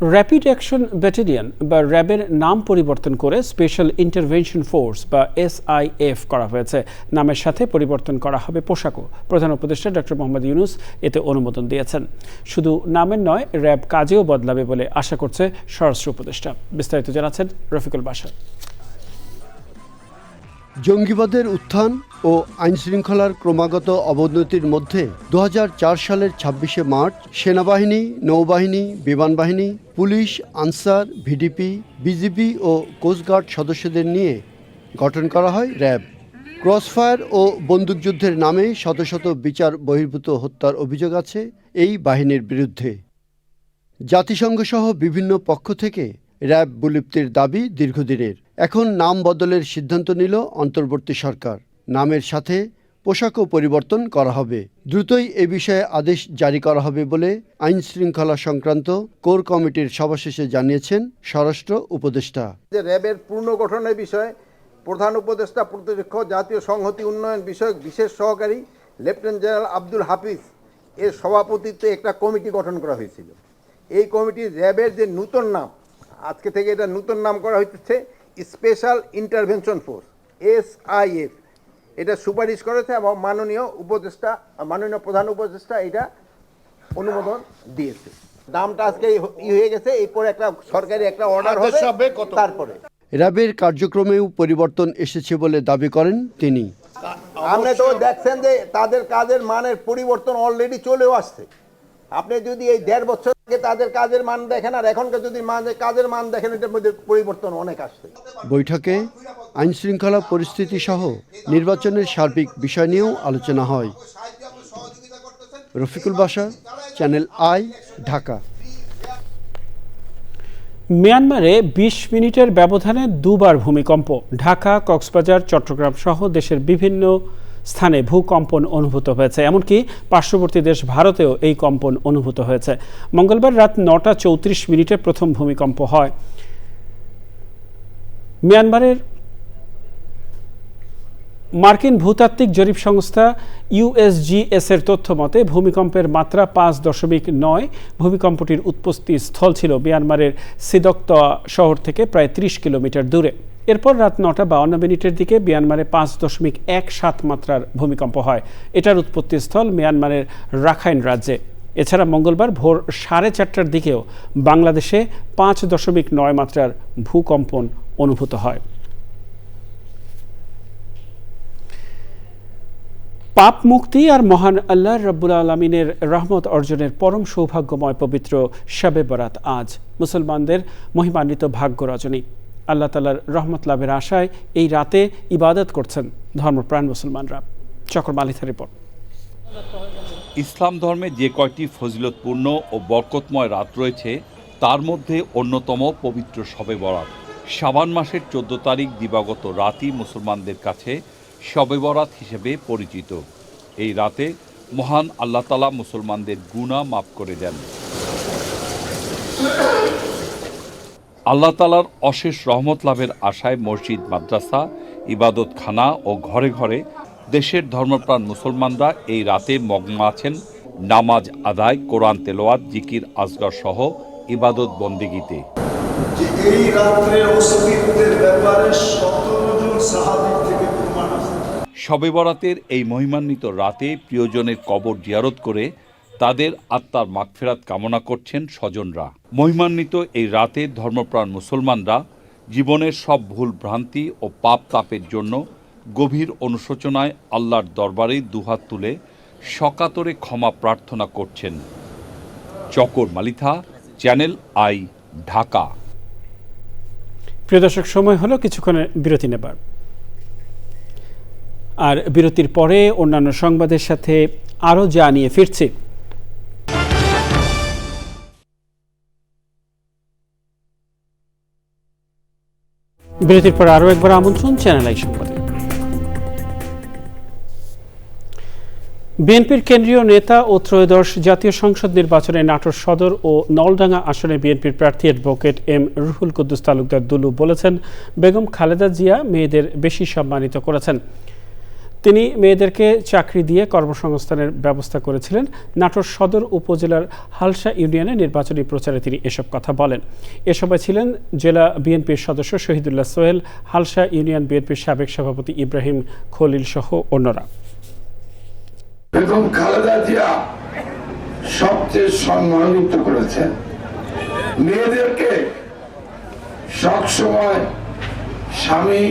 র্যাপিড অ্যাকশন ব্যাটালিয়ন বা র্যাবের নাম পরিবর্তন করে স্পেশাল ইন্টারভেনশন ফোর্স বা SIF করা হয়েছে। নামের সাথে পরিবর্তন করা হবে পোশাকও। প্রধান উপদেষ্টা ডক্টর মোহাম্মদ ইউনূস এতে অনুমোদন দিয়েছেন। শুধু নামের নয়, র্যাব কাজেও বদলাবে বলে আশা করছে স্বরাষ্ট্র উপদেষ্টা। বিস্তারিত জানাচ্ছেন রফিকুল বাশা। জঙ্গিবাদের উত্থান ও আইনশৃঙ্খলার ক্রমাগত অবনতির মধ্যে 2004 সালের 26শে মার্চ সেনাবাহিনী, নৌবাহিনী, বিমান বাহিনী, পুলিশ, আনসার, ভিডিপি, বিজিবি ও কোস্টগার্ড সদস্যদের নিয়ে গঠন করা হয় র্যাব। ক্রসফায়ার ও বন্দুকযুদ্ধের নামে শত শত বিচার বহির্ভূত হত্যার অভিযোগ আছে এই বাহিনীর বিরুদ্ধে। জাতিসংঘসহ বিভিন্ন পক্ষ থেকে র্যাব বিলুপ্তির দাবি দীর্ঘদিনের। এখন নাম বদলের সিদ্ধান্ত নিল অন্তর্বর্তী সরকার। নামের সাথে পোশাকও পরিবর্তন করা হবে। দ্রুতই এ বিষয়ে আদেশ জারি করা হবে বলে আইন শৃঙ্খলা সংক্রান্ত কোর কমিটির সভা শেষে জানিয়েছেন স্বরাষ্ট্র উপদেষ্টা। র্যাবের পুনর্গঠনের বিষয়ে প্রধান উপদেষ্টা প্রতিরক্ষা জাতীয় সংহতি উন্নয়ন বিষয়ক বিশেষ সহকারী লেফটেন্যান্ট জেনারেল আব্দুল হাফিজ এর সভাপতিত্বে একটা কমিটি গঠন করা হয়েছিল। এই কমিটির র্যাবের যে নূতন নাম, আজকে থেকে এটা নূতন নাম করা হচ্ছে স্পেশাল ইন্টারভেনশন ফোর্স SIF। এটা সুপারিশ করেছে এবং মাননীয় প্রধান উপদেষ্টা এটা অনুমোদন দিয়েছে। নামটা আজকে হয়ে গেছে, এরপরে একটা সরকারি একটা অর্ডার হবে তারপরে। র্যাবের কার্যক্রমেও পরিবর্তন এসেছে বলে দাবি করেন তিনি। আপনি তো দেখছেন যে তাদের কাজের মানের পরিবর্তন অলরেডি চলেও আসছে। আপনি যদি এই 1.5 বছর আগে তাদের কাজের মান দেখেন আর এখনকার যদি কাজের মান দেখেন, এটার মধ্যে পরিবর্তন অনেক আসছে। বৈঠকে আইনশৃঙ্খলা পরিস্থিতি সহ নির্বাচনের সার্বিক বিষয় নিয়েও আলোচনা হয়। Rafiqul Basha, channel I, Dhaka. মিয়ানমারে 20 মিনিটের ব্যবধানে দুবার ভূমিকম্প। ঢাকা, কক্সবাজার, চট্টগ্রাম সহ দেশের বিভিন্ন স্থানে ভূকম্পন অনুভূত হয়েছে। এমনকি পার্শ্ববর্তী দেশ ভারতেও এই কম্পন অনুভূত হয়েছে। মঙ্গলবার রাত 9টা 34 প্রথম ভূমিকম্প হয়। মিয়ানমারের মার্কিন ভূতাত্ত্বিক জরিপ সংস্থা USGS এর তথ্য মতে ভূমিকম্পের মাত্রা 5.9। ভূমিকম্পটির উৎপত্তি স্থল ছিল মিয়ানমারের সিদকতোয়া শহর থেকে প্রায় 30 কিলোমিটার দূরে। এরপর রাত 9টা52 দিকে মিয়ানমারে 5.17 মাত্রার ভূমিকম্প হয়। এটার উৎপত্তিস্থল মিয়ানমারের রাখাইন রাজ্যে। এছাড়া মঙ্গলবার ভোর 4:30টার দিকেও বাংলাদেশে 5.9 মাত্রার ভূকম্পন অনুভূত হয়। পাপ মুক্তি আর মহান আল্লাহ রাব্বুল আলামিনের রহমত অর্জনের পরম সৌভাগ্যময় পবিত্র শবে বরাত আজ মুসলমানদের মহিমান্বিত ভাগ্য রজনী। আল্লাহ তাআলার রহমত লাভের আশায় এই রাতে ইবাদত করছেন ধর্মপ্রাণ মুসলমানরা। চকর মালিথার রিপোর্ট। ইসলাম ধর্মে যে কয়টি ফজিলতপূর্ণ ও বরকতময় রাত রয়েছে তার মধ্যে অন্যতম পবিত্র শবে বরাত। শাবান মাসের 14 তারিখ দিবাগত রাতই মুসলমানদের কাছে শবে বরাত হিসেবে পরিচিত। এই রাতে মহান আল্লাহ তাআলা মুসলমানদের গুনাহ মাফ করে দেন। আল্লাহ তাআলার অশেষ রহমত লাভের আশায় মসজিদ, মাদ্রাসা, ইবাদতখানা ও ঘরে ঘরে দেশের ধর্মপ্রাণ মুসলমানরা এই রাতে মগ্ন আছেন নামাজ আদায়, কোরআন তেলাওয়াত, জিকির আজগার সহ ইবাদত বন্দেগীতে। এই রাতের অস্তিত্বের ব্যাপারে 17 জন সাহাবী থেকে প্রমাণ আছে। শবে বরাতের এই মহিমান্বিত রাতে প্রিয়জনের কবর জিয়ারত করে তাদের আত্মার মাগফিরাত কামনা করছেন স্বজনরা। মহিমান্বিত এই রাতে ধর্মপ্রাণ মুসলমানরা জীবনের সব ভুল ভ্রান্তি ও পাপ তাপের জন্য গভীর অনুশোচনায় আল্লাহর দরবারে দুহাত তুলে সকাতরে ক্ষমা প্রার্থনা করছেন। চকর মালিথা, চ্যানেল আই, ঢাকা। প্রিয় দর্শক, সময় হলো কিছুক্ষণের বিরতি নেবার। আর বিরতির পরে অন্যান্য সংবাদের সাথে আরও জানিয়ে ফিরছি। বিরতির পর আরও একবার আমন্ত্রণ চ্যানেল আই সংবাদে। বিএনপির কেন্দ্রীয় নেতা ও ত্রয়োদশ জাতীয় সংসদ নির্বাচনে নাটোর সদর ও নলডাঙ্গা আসনে বিএনপির প্রার্থী অ্যাডভোকেট এম রুহুল কুদ্দুস তালুকদার দুলু বলেছেন, বেগম খালেদা জিয়া মেয়েদের বেশি সম্মানিত করেছেন। তিনি মেয়েদেরকে চাকরি দিয়ে কর্মসংস্থানের ব্যবস্থা করেছিলেন। নাটোর সদর উপজেলার হালসা ইউনিয়নে নির্বাচনী প্রচারে তিনি এসব কথা বলেন। এ সময় ছিলেন জেলা বিএনপির সদস্য শহীদুল্লাহ সোহেল, হালসা ইউনিয়ন বিএনপির সাবেক সভাপতি ইব্রাহিম খলিল সহ অন্যরা। বেগম খালেদা জিয়া সবচেয়ে সম্মানিত করেছেন। মেয়েদেরকে সবসময় স্বামী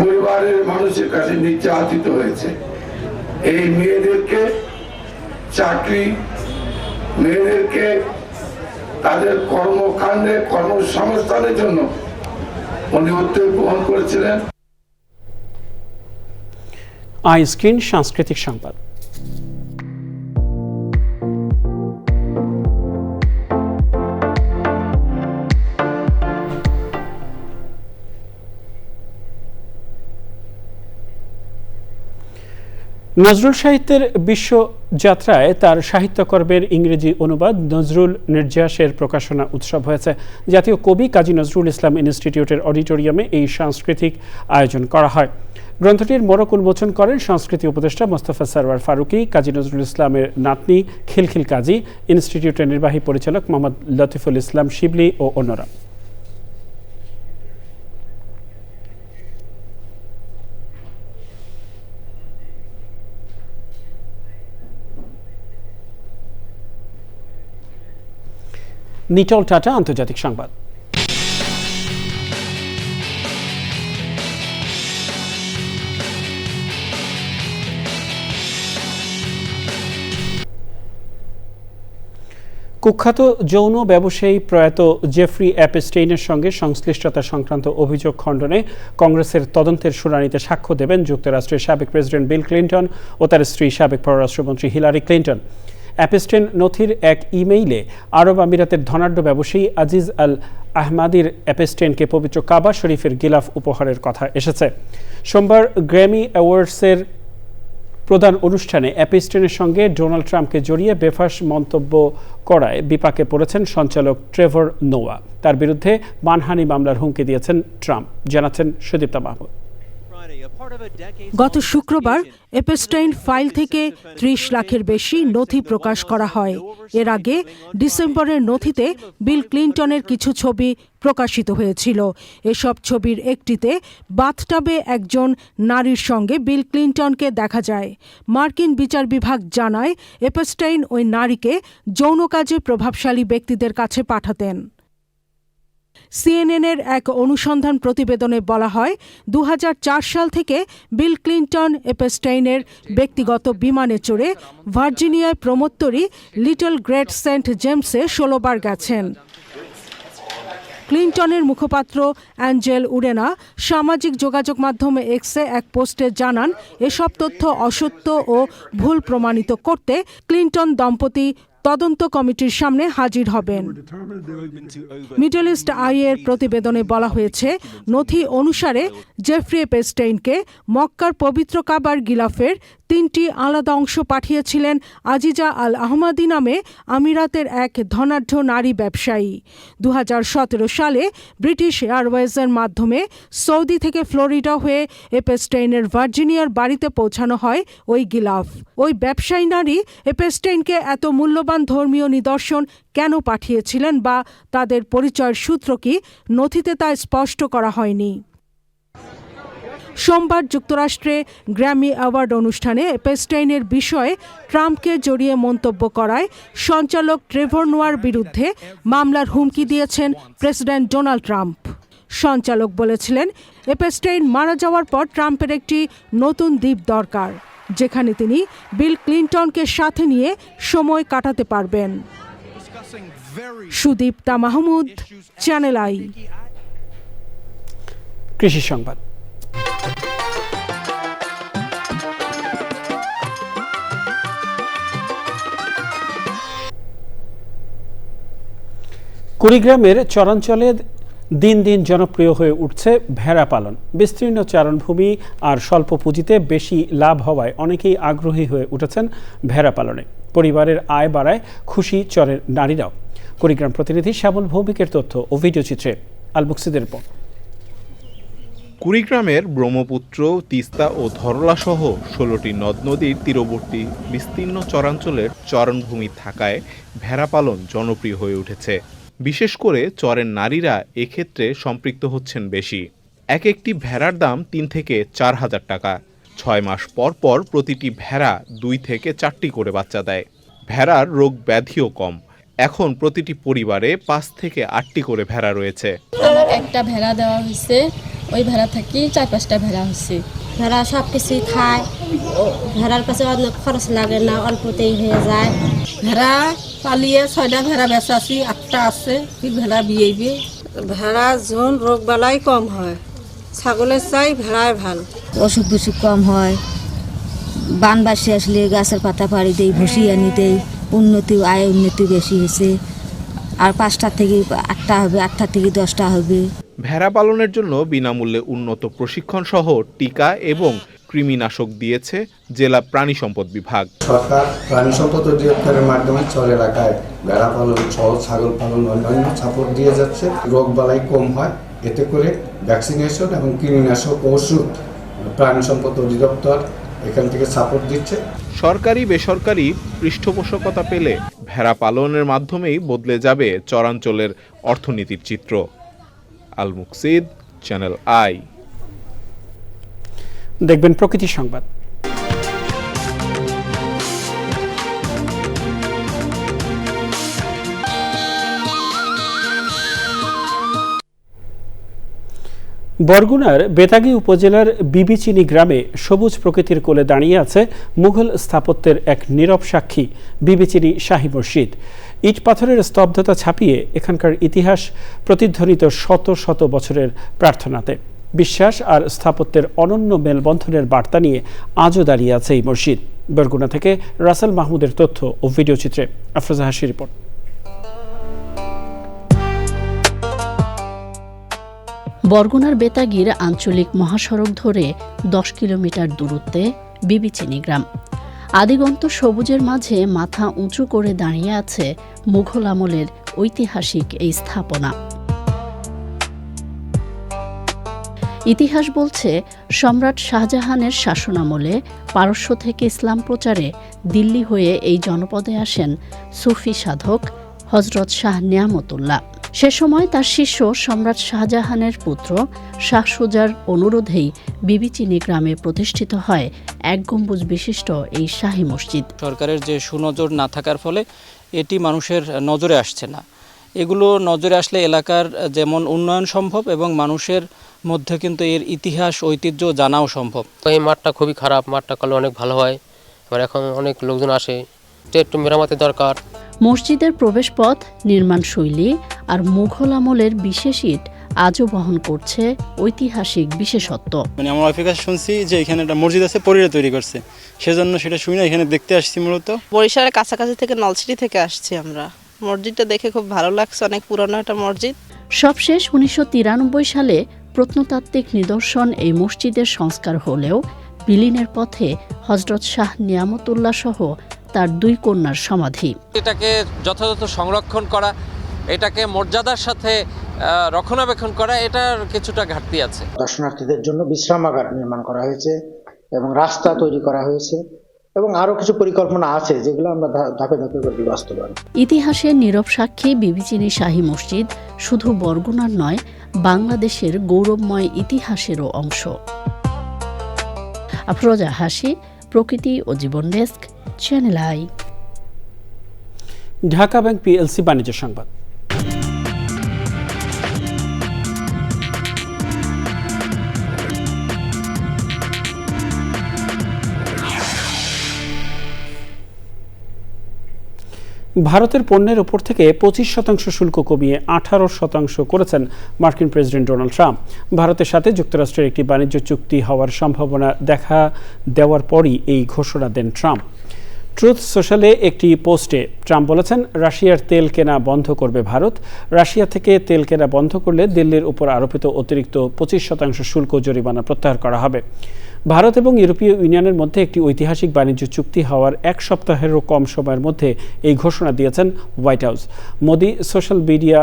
পরিবারের মানুষের কাছে নির্যাতিত হয়েছে। এই মেয়েদেরকে চাকরি, মেয়েদেরকে তাদের কর্মকাণ্ডে কর্মসংস্থানের জন্য উনি উদ্যোগ গ্রহণ করেছিলেন। আইস্ক্রিন সাংস্কৃতিক সংবাদ। নজরুল সাহিত্যের বিশ্বযাত্রায় তার সাহিত্যকর্মের ইংরেজি অনুবাদ নজরুল নির্যাসের প্রকাশনা উৎসব হয়েছে। জাতীয় কবি কাজী নজরুল ইসলাম ইনস্টিটিউটের অডিটোরিয়ামে এই সাংস্কৃতিক আয়োজন করা হয়। গ্রন্থটির মোড়ক উন্মোচন করেন সংস্কৃতি উপদেষ্টা মোস্তফা সরওয়ার ফারুকী, কাজী নজরুল ইসলামের নাতনি খিলখিল কাজী, ইনস্টিটিউটের নির্বাহী পরিচালক মোহাম্মদ লতিফুল ইসলাম শিবলি ও অন্যরা। নিটল টাটা আন্তর্জাতিক সংবাদ। কুখ্যাত যৌন ব্যবসায়ী প্রয়াত জেফ্রি অ্যাপস্টেইনের সঙ্গে সংশ্লিষ্টতা সংক্রান্ত অভিযোগ খণ্ডনে কংগ্রেসের তদন্তের শুনানিতে সাক্ষ্য দেবেন যুক্তরাষ্ট্রের সাবেক প্রেসিডেন্ট বিল ক্লিন্টন ও তার স্ত্রী সাবেক পররাষ্ট্রমন্ত্রী হিলারি ক্লিন্টন। অ্যাপস্টেইন নথির এক ইমেইলে আরব আমিরাতের ধনাঢ্য ব্যবসায়ী আজিজ আল আহমাদির অ্যাপস্টেইনকে পবিত্র কাবা শরীফের গিলাফ উপহারের কথা এসেছে। সোমবার গ্র্যামি অ্যাওয়ার্ডসের প্রধান অনুষ্ঠানে অ্যাপস্টেইনের সঙ্গে ডোনাল্ড ট্রাম্পকে জড়িয়ে বেফাঁস মন্তব্য করায় বিপাকে পড়েছেন সঞ্চালক ট্রেভর নোয়া। তার বিরুদ্ধে মানহানি মামলার হুমকি দিয়েছেন ট্রাম্প, জানাচ্ছেন সুদীপ্তা মাহমুদ। গত শুক্রবার এপস্টাইন ফাইল থেকে ৩০ লাখের বেশি নথি প্রকাশ করা হয়। এর আগে ডিসেম্বরের নথিতে বিল ক্লিন্টনের কিছু ছবি প্রকাশিত হয়েছিল। এসব ছবির একটিতে বাথটাবে একজন নারীর সঙ্গে বিল ক্লিন্টনকে দেখা যায়। মার্কিন বিচার বিভাগ জানায় এপস্টাইন ওই নারীকে যৌন কাজে প্রভাবশালী ব্যক্তিদের কাছে পাঠাতেন। সিএনএনের এক অনুসন্ধান প্রতিবেদনে বলা হয় ২০০৪ সাল থেকে বিল ক্লিন্টন এপস্টাইনের ব্যক্তিগত বিমানে চড়ে ভার্জিনিয়ায় প্রমোত্তরী লিটল গ্রেট সেন্ট জেমসে ১৬ বার গেছেন। ক্লিন্টনের মুখপাত্র অ্যাঞ্জেল উরেনা সামাজিক যোগাযোগ মাধ্যম এক্সে এক পোস্টে জানান, এসব তথ্য অসত্য ও ভুল প্রমাণিত করতে ক্লিন্টন দম্পতি তদন্ত কমিটির সামনে হাজির হবেন। মিডল ইস্ট আইয়ের প্রতিবেদনে বলা হয়েছে, নথি অনুসারে জেফ্রি এপস্টেইনকে মক্কার পবিত্র কাবার গিলাফের ৩টি আলাদা অংশ পাঠিয়েছিলেন আজিজা আল আহমাদি নামে আমিরাতের এক ধনাঢ্য নারী ব্যবসায়ী। ২০১৭ সালে ব্রিটিশ এয়ারওয়েজের মাধ্যমে সৌদি থেকে ফ্লোরিডা হয়ে এপস্টেইনের ভার্জিনিয়ার বাড়িতে পৌঁছানো হয় ওই গিলাফ। ওই ব্যবসায়ী নারী এপস্টেইনকে এত মূল্যবান ধর্মীয় নিদর্শন কেন পাঠিয়েছিলেন বা তাদের পরিচয়ের সূত্র কি, নথিতে তা স্পষ্ট করা হয়নি। সোমবার যুক্তরাষ্ট্রে গ্র্যামি অ্যাওয়ার্ড অনুষ্ঠানে এপস্টেইনের বিষয়ে ট্রাম্পকে জড়িয়ে মন্তব্য করায় সঞ্চালক ট্রেভর নোয়ার বিরুদ্ধে মামলার হুমকি দিয়েছেন প্রেসিডেন্ট ডোনাল্ড ট্রাম্প। সঞ্চালক বলেছিলেন, এপস্টেইন মারা যাওয়ার পর ট্রাম্পের একটি নতুন দ্বীপ দরকার, যেখানে তিনি বিল ক্লিন্টনকে সাথে নিয়ে সময় কাটাতে পারবেন। Sudipta Mahmud, channel I. কৃষি সংবাদ। কুড়িগ্রামের চরাঞ্চলে দিন দিন জনপ্রিয় হয়ে উঠছে ভেড়া পালন। বিস্তীর্ণ চারণভূমি আর স্বল্প পুঁজিতে বেশি লাভ হওয়ায় অনেকেই আগ্রহী হয়ে উঠেছেন ভেড়া পালনে। পরিবারের আয় বাড়ায় খুশি চরের নারীরাও। কুড়িগ্রাম প্রতিনিধি শ্যামল ভৌমিকের তথ্য ও ভিডিও চিত্রে আল মুকসিদের পর। কুড়িগ্রামের ব্রহ্মপুত্র, তিস্তা ও ধরলা সহ ১৬টি নদ নদীর তীরবর্তী বিস্তীর্ণ চরাঞ্চলের চরণভূমি থাকায় ভেড়া পালন জনপ্রিয় হয়ে উঠেছে। বিশেষ করে চরের নারীরা এক্ষেত্রে সম্পৃক্ত হচ্ছেন বেশি। একটি ভেড়ার দাম ৩ থেকে ৪ হাজার টাকা। ৬ মাস পর পর প্রতিটি ভেড়া ২ থেকে ৪টি করে বাচ্চা দেয়। ভেড়ার রোগ ব্যাধিও কম। এখন প্রতিটি পরিবারে ৫ থেকে ৮টি করে ভেড়া রয়েছে। আমার একটা ভেড়া দেওয়া হয়েছে, ওই ভেড়া থেকে ৪-৫টা ভেড়া হচ্ছে। ভেড়া সব কিছুই খায়, ভেড়ার কাছে অনেক খরচ লাগে না, অল্পতেই হয়ে যায়। ভেড়া পালিয়ে 6টা ভেড়া বেচাছি, 8টা আছে, ভেড়া বিয়েবে। ভেড়া ঝুন রোগ বালাই কম হয়, ছাগলের চাই ভেড়ায় ভালো। অসুখ বিসুখ কম হয়, বানবাসী আসলে গাছের পাতা পাড়ি দেই, ভুসি আনি দেই, আয় উন্নতি বেশি হয়েছে। আর 5টা থেকে 8টা হবে, 8টা থেকে 10টা হবে। ভেড়া পালনের জন্য বিনামূল্যে উন্নত প্রশিক্ষণ সহ টিকা এবং কৃমিনাশক দিয়েছে জেলা প্রাণী সম্পদ বিভাগ। সরকার প্রাণী সম্পদ অধিদপ্তরের মাধ্যমে চর এলাকায় ভেড়া পালন সহ ছাগল পালন অন্যান্য সাপোর্ট দিয়ে যাচ্ছে। রোগ বালাই কম হয়, এতে করে ভ্যাকসিনেশন এবং কৃমিনাশক ওষুধ প্রাণী সম্পদ অধিদপ্তর এখান থেকে সাপোর্ট দিচ্ছে। সরকারি বেসরকারি পৃষ্ঠপোষকতা পেলে ভেড়া পালনের মাধ্যমেই বদলে যাবে চরাঞ্চলের অর্থনীতির চিত্র। আল মুকসিদ, চ্যানেল আই। দেখবেন প্রকৃতি সংবাদ। বরগুনার বেতাগী উপজেলার বিবিচিনি গ্রামে সবুজ প্রকৃতির কোলে দাঁড়িয়ে আছে মুঘল স্থাপত্যের এক নীরব সাক্ষী বিবিচিনি শাহী মসজিদ। ইট পাথরের স্তব্ধতা ছাপিয়ে এখানকার ইতিহাস প্রতিধ্বনিত শত শত বছরের প্রার্থনাতে। বিশ্বাস আর স্থাপত্যের অনন্য মেলবন্ধনের বার্তা নিয়ে আজও দাঁড়িয়ে আছে এই মসজিদ। বরগুনা থেকে রাসেল মাহমুদের তথ্য ও ভিডিও চিত্রে আফরোজা হাসির রিপোর্ট। বরগুনার বেতাগীর আঞ্চলিক মহাসড়ক ধরে 10 কিলোমিটার দূরত্বে বিবিচিনি গ্রাম। আদিগন্ত সবুজের মাঝে মাথা উঁচু করে দাঁড়িয়ে আছে মুঘল আমলের ঐতিহাসিক এই স্থাপনা। ইতিহাস বলছে, সম্রাট শাহজাহানের শাসনামলে পারস্য থেকে ইসলাম প্রচারে দিল্লি হয়ে এই জনপদে আসেন সুফি সাধক হযরত শাহ নিয়ামতুল্লাহ। সে সময় তার শিষ্য সম্রাট শাহজাহানের পুত্র শাহ সুজার অনুরোধেই বিবিচিনি গ্রামে প্রতিষ্ঠিত হয় এক গম্বুজ বিশিষ্ট এই শাহী মসজিদ। সরকারের যে সুনজর না থাকার ফলে এটি মানুষের নজরে আসছে না। এগুলো নজরে আসলে এলাকার যেমন উন্নয়ন সম্ভব এবং মানুষের মধ্যে কিন্তু এর ইতিহাস ঐতিহ্য জানাও সম্ভব। এই মাঠটা খুবই খারাপ, মাঠটা করলে অনেক ভালো হয়। এবার এখন অনেক লোকজন আসে, একটু মেরামতের দরকার। মসজিদের প্রবেশপথ, নির্মাণ শৈলী আর মুঘল আমলের বিশেষ ইট আজও বহন করছে ঐতিহাসিক বিশেষত্ব। আমার ওয়াইফের কাছে শুনছি যে এখানে একটা মসজিদ আছে, পরীরা তৈরি করছে, সেজন্য সেটা শুনে এখানে দেখতে আসছি। মূলত বরিশালের কাছাকাছি থেকে নলছিটি থেকে আসছি আমরা। মসজিদটা দেখে খুব ভালো লাগছে, অনেক পুরনো একটা মসজিদ। সবশেষ 1993 সালে প্রত্নতাত্ত্বিক নিদর্শন এই মসজিদের সংস্কার হলেও বিলীনের পথে হযরত শাহ নিয়ামতুল্লাহ সহ তার 2 কন্যার সমাধি। এটাকে যথাযথ সংরক্ষণ করা, এটাকে মর্যাদার সাথে রক্ষণাবেক্ষণ করা, এটার কিছুটা ঘাটতি আছে। দর্শনার্থীদের জন্য বিশ্রামাগার নির্মাণ করা হয়েছে এবং রাস্তা তৈরি করা হয়েছে এবং আরও কিছু পরিকল্পনা আছে যেগুলো আমরা ধাপে ধাপে করে বাস্তবায়ন। ইতিহাসের নীরব সাক্ষী বিবিচিনি শাহী মসজিদ শুধু বরগুনার নয়, বাংলাদেশের গৌরবময় ইতিহাসেরও অংশ। আফরোজা হাসি, প্রকৃতি ও জীবন desk, channel I. Dhaka bank PLC বাণিজ্য সংবাদ। ভারতের পণ্যের ওপর থেকে 25% শুল্ক কমিয়ে 18% করেছেন মার্কিন প্রেসিডেন্ট ডোনাল্ড ট্রাম্প। ভারতের সাথে যুক্তরাষ্ট্রের একটি বাণিজ্য চুক্তি হওয়ার সম্ভাবনা দেখা দেওয়ার পরই এই ঘোষণা দেন ট্রাম্প। ট্রুথ সোশ্যালে একটি পোস্টে ট্রাম্প বলেছেন, রাশিয়ার তেল কেনা বন্ধ করবে ভারত। রাশিয়া থেকে তেল কেনা বন্ধ করলে দিল্লির উপর আরোপিত অতিরিক্ত 25% শুল্ক জরিমানা প্রত্যাহার করা হবে। ভারত এবং ইউরোপীয় ইউনিয়নের মধ্যে একটি ঐতিহাসিক বাণিজ্য চুক্তি হওয়ার এক সপ্তাহেরও কম সময়ের মধ্যে এই ঘোষণা দিয়েছেন white house. Modi social media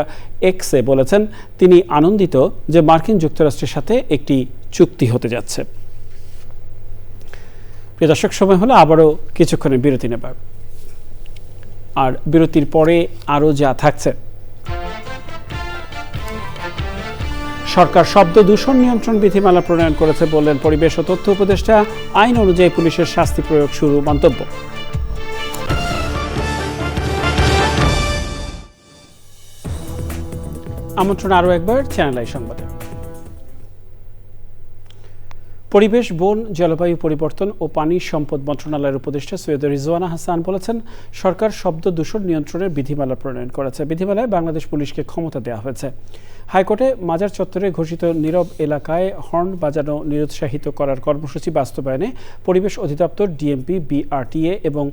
এক্সে বলেছেন, তিনি আনন্দিত যে মার্কিন যুক্তরাষ্ট্রের সাথে একটি চুক্তি হতে যাচ্ছে। প্রিয় দর্শক, সময় হলো আবারও কিছুক্ষণের বিরতি নেবার। আর বিরতির পরে আরও যা থাকছে: সরকার শব্দ দূষণ নিয়ন্ত্রণ বিধিমালা প্রণয়ন করেছে বললেন পরিবেশ ও তথ্য উপদেষ্টা। আইন অনুযায়ী পুলিশের শাস্তি প্রয়োগ শুরু, মন্তব্য। আমন্ত্রণ আরও একবার চ্যানেল আই সংবাদে। পরিবেশ, বন, জলবায়ু পরিবর্তন ও পানি সম্পদ মন্ত্রণালয়ের উপদেষ্টা সৈয়দ রিজওয়ানা হাসান বলেছেন, সরকার শব্দ দূষণ নিয়ন্ত্রণের বিধিমালা প্রণয়ন করেছে। বিধিমালায় বাংলাদেশ পুলিশকে ক্ষমতা দেওয়া হয়েছে। হাইকোর্টে মাজার চত্বরে ঘোষিত নীরব এলাকায় হর্ন বাজানো নিরুৎসাহিত করার কর্মসূচি বাস্তবায়নে পরিবেশ অধিদপ্তর, ডিএমপি, বিআরটিএ এবং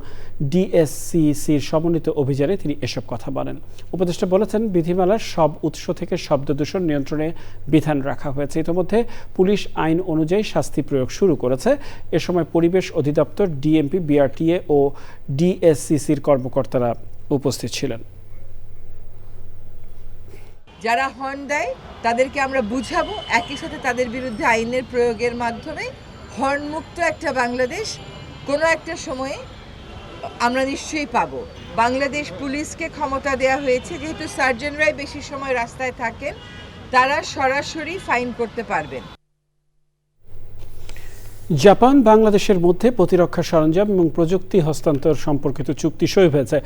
ডিএসসিসির সমন্বিত অভিযানে তিনি এসব কথা বলেন। উপদেষ্টা বলেছেন, বিধিমালার সব উৎস থেকে শব্দ দূষণ নিয়ন্ত্রণে বিধান রাখা হয়েছে। ইতিমধ্যে পুলিশ আইন অনুযায়ী শাস্তি প্রয়োগ শুরু করেছে। এ সময় পরিবেশ অধিদপ্তর, ডিএমপি, বিআরটিএ ও ডিএসসিসির কর্মকর্তারা উপস্থিত ছিলেন। যারা হর্ন দেয় তাদেরকে আমরা বুঝাবো, একই সাথে তাদের বিরুদ্ধে আইনের প্রয়োগের মাধ্যমে হর্নমুক্ত একটা বাংলাদেশ কোনো একটা সময়ে আমরা নিশ্চয়ই পাবো। বাংলাদেশ পুলিশকে ক্ষমতা দেওয়া হয়েছে, যেহেতু সার্জনরাই বেশি সময় রাস্তায় থাকেন, তারা সরাসরি ফাইন করতে পারবেন। জাপান বাংলাদেশের মধ্যে প্রতিরক্ষা সরঞ্জাম এবং প্রযুক্তি হস্তান্তর সম্পর্কিত চুক্তি সই হয়েছে।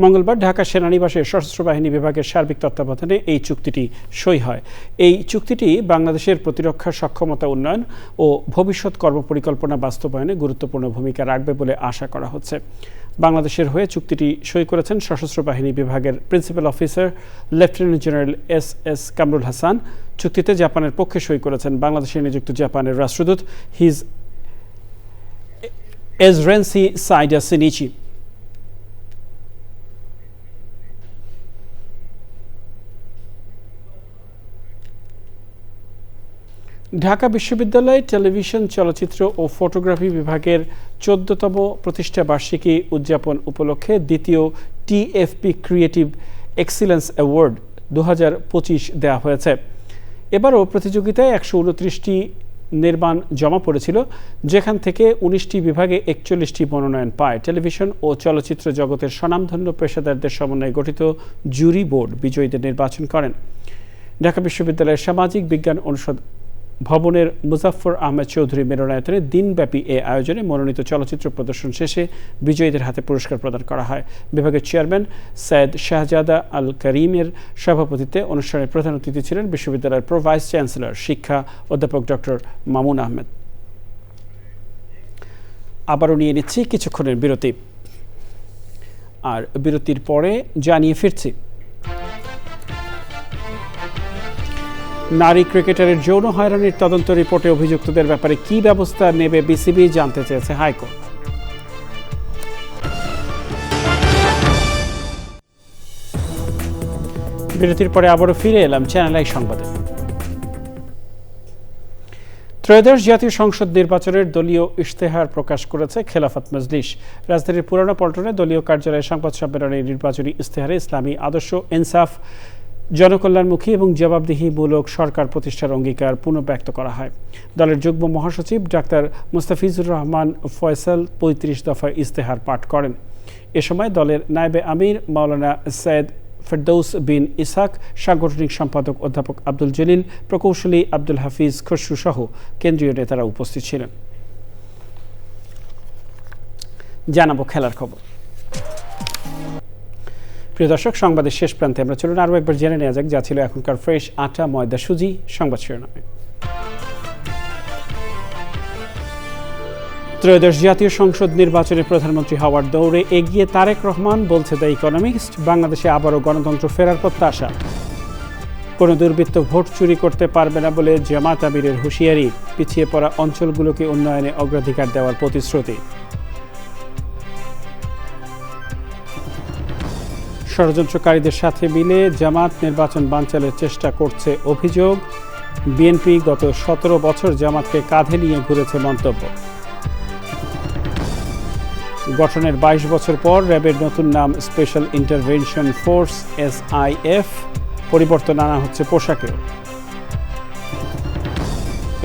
মঙ্গলবার ঢাকা সেনানিবাসে সশস্ত্র বাহিনী বিভাগের সার্বিক তত্ত্বাবধানে এই চুক্তিটি সই হয়। এই চুক্তিটি বাংলাদেশের প্রতিরক্ষা সক্ষমতা উন্নয়ন ও ভবিষ্যৎ কর্মপরিকল্পনা বাস্তবায়নে গুরুত্বপূর্ণ ভূমিকা রাখবে বলে আশা করা হচ্ছে। বাংলাদেশের হয়ে চুক্তিটি সই করেছেন সশস্ত্র বাহিনী বিভাগের principal officer lieutenant general S Kamrul Hasan. চুক্তিতে জাপানের পক্ষে সই করেছেন বাংলাদেশে নিযুক্ত জাপানের রাষ্ট্রদূত হিজ এজরেন্সি সাইডা সিনিচি। ঢাকা বিশ্ববিদ্যালয় টেলিভিশন, চলচ্চিত্র ও ফটোগ্রাফি বিভাগের 14তম প্রতিষ্ঠা বার্ষিকী উদযাপন উপলক্ষে দ্বিতীয় টিএফপি ক্রিয়েটিভ এক্সিলেন্স অ্যাওয়ার্ড 2025 দেওয়া হয়েছে। এবারও প্রতিযোগিতায় 129টি নির্মাণ জমা পড়েছিল, যেখান থেকে 19টি বিভাগে 41টি মনোনয়ন পায়। টেলিভিশন ও চলচ্চিত্র জগতের স্বনামধন্য পেশাদারদের সমন্বয়ে গঠিত জুরি বোর্ড বিজয়ীদের নির্বাচন করেন। ঢাকা বিশ্ববিদ্যালয়ের সামাজিক বিজ্ঞান অনুষদ ভবনের মুজাফফর আহমেদ চৌধুরী মিলনায়তনে দিনব্যাপী এ আয়োজনে মনোনীত চলচ্চিত্র প্রদর্শন শেষে বিজয়ীদের হাতে পুরস্কার প্রদান করা হয়। বিভাগের চেয়ারম্যান সৈয়দ শাহজাদা আল করিমের সভাপতিত্বে অনুষ্ঠানে প্রধান অতিথি ছিলেন বিশ্ববিদ্যালয়ের প্রো ভাইস চ্যান্সেলর শিক্ষা অধ্যাপক ডক্টর মামুন আহমেদ। আবারও নিয়ে নিচ্ছি কিছুক্ষণের বিরতি, আর বিরতির পরে জানিয়ে ফিরছি। নারী ক্রিকেটারের যৌন হয়রানির তদন্ত রিপোর্টে অভিযুক্তদের ব্যাপারে কি ব্যবস্থা নেবে বিসিবি জানতে চেয়েছে হাইকোর্ট। বিরতির পরে আবারও ফিরে এলাম চ্যানেল আই সংবাদে। ত্রয়োদশ জাতীয় সংসদ নির্বাচনের দলীয় ইশতেহার প্রকাশ করেছে খেলাফত মজলিস। রাজধানীর পুরানো পল্টনে দলীয় কার্যালয়ে সংবাদ সম্মেলনে নির্বাচনী ইশতেহারে ইসলামী আদর্শ, ইনসাফ, জনকল্যাণমুখী এবং জবাবদিহিমূলক সরকার প্রতিষ্ঠার অঙ্গীকার পুনঃব্যক্ত করা হয়। দলের যুগ্ম মহাসচিব ডাক্তার মুস্তাফিজুর রহমান ফয়সাল 35 দফার ইশতেহার পাঠ করেন। এ সময় দলের নায়েবে আমির মাওলানা সৈয়দ ফেরদৌস বিন ইসহাক, সাংগঠনিক সম্পাদক অধ্যাপক আব্দুল জলিল, প্রকৌশলী আব্দুল হাফিজ খসরু সহ কেন্দ্রীয় নেতারা উপস্থিত ছিলেন। জানাবো খেলার খবর। প্রিয় দর্শক, সংবাদের শেষ প্রান্তে আমরা চলুন আরও একবার জেনে নেওয়া যাক যা ছিল এখনকার ফ্রেশ আটা, ময়দা, সুজি সংবাদ শিরোনামে। ত্রয়োদশ জাতীয় সংসদ নির্বাচনে প্রধানমন্ত্রী হওয়ার দৌড়ে এগিয়ে তারেক রহমান, বলছে দ্য ইকোনমিস্ট। বাংলাদেশে আবারও গণতন্ত্র ফেরার প্রত্যাশা। কোনো দুর্বৃত্ত ভোট চুরি করতে পারবে না বলে জামাত আমিরের হুঁশিয়ারি। পিছিয়ে পড়া অঞ্চলগুলোকে উন্নয়নে অগ্রাধিকার দেওয়ার প্রতিশ্রুতি। ষড়যন্ত্রকারীদের সাথে মিলে জামাত নির্বাচন বানচালের চেষ্টা করছে অভিযোগ। বিএনপি গত 17 বছর জামাতকে কাঁধে নিয়ে ঘুরেছে মন্তব্য। গঠনের 22 বছর পর র্যাবের নতুন নাম স্পেশাল ইন্টারভেনশন ফোর্স SIF, পরিবর্তন আনা হচ্ছে পোশাকেও।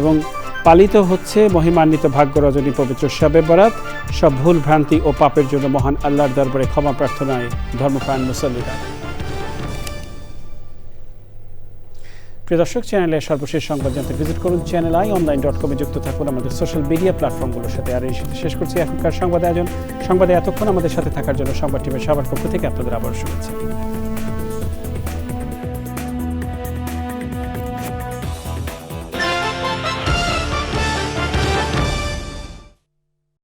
এবং পালিত হচ্ছে মহিমান্বিত ভাগ্য রজনী পবিত্র শবে বরাত। সব ভুল ভ্রান্তি ও পাপের জন্য মহান আল্লাহর দরবারে ক্ষমা প্রার্থনায় ধর্মপ্রাণ মুসল্লিরা। প্রিয় দর্শক, চ্যানেলের সর্বশেষ সংবাদ জানতে ভিজিট করুন channelionline.com যুক্ত থাকুন আমাদের সোশ্যাল মিডিয়া প্ল্যাটফর্মগুলোর সাথে। আর এই সাথে শেষ করছি এখনকার সংবাদে এতক্ষণ আমাদের সাথে থাকার জন্য সংবাদ টিমের সবার পক্ষ থেকে আপনাদের আবার শুভেচ্ছা।